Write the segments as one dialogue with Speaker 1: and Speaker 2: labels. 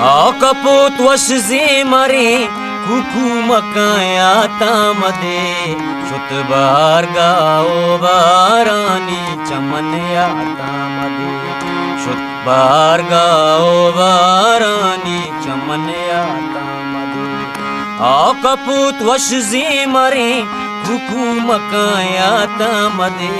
Speaker 1: कपूत वश मरे कुकू मकाया तामदे शुत बार गाओ बारानी चमन तामदे शुत बार गाओ बारानी चमन तामदे कपूत वश मरे कुकू मकाया तामदे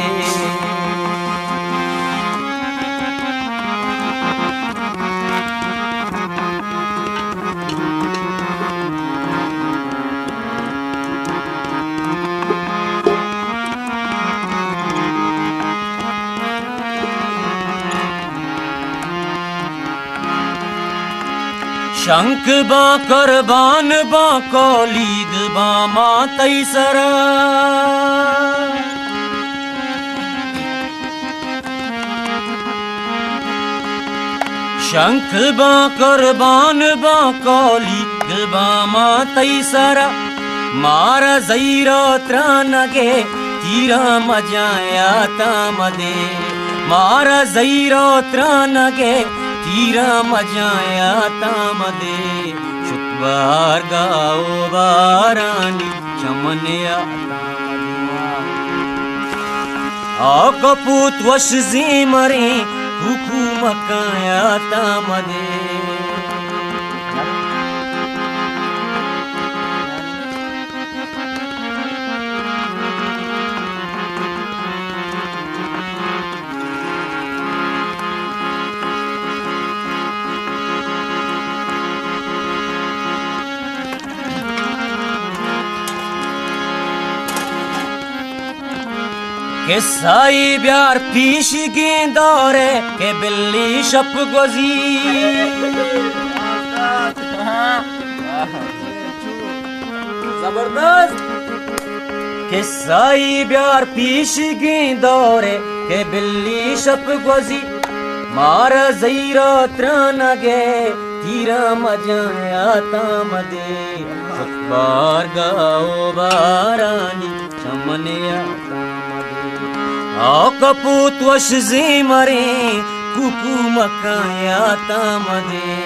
Speaker 1: शंख बा करबान बा कौलीद बा मातई सरा शंख बा करबान बा कौलीद बा मातई सरा मारा जईरो त्रानगे तीरा मजाया तामदे मारा जईरो त्रानगे तीरा मजाया तामदे शुतबार गाओ बारानी चमनया कपूत वश मरे कुकू मकाया तामदे के साई ब्यार पीश गेंदौरे के बिल्ली शप गोजी जबरदस्त के साई ब्यार पीश गेंदौरे के बिल्ली शप गोजी मार जईरो त्रानगे तीरा मजाया तामदे शुतबार गाओ बारानी चमनया कपूत वश मरे कुकू मकाया तामदे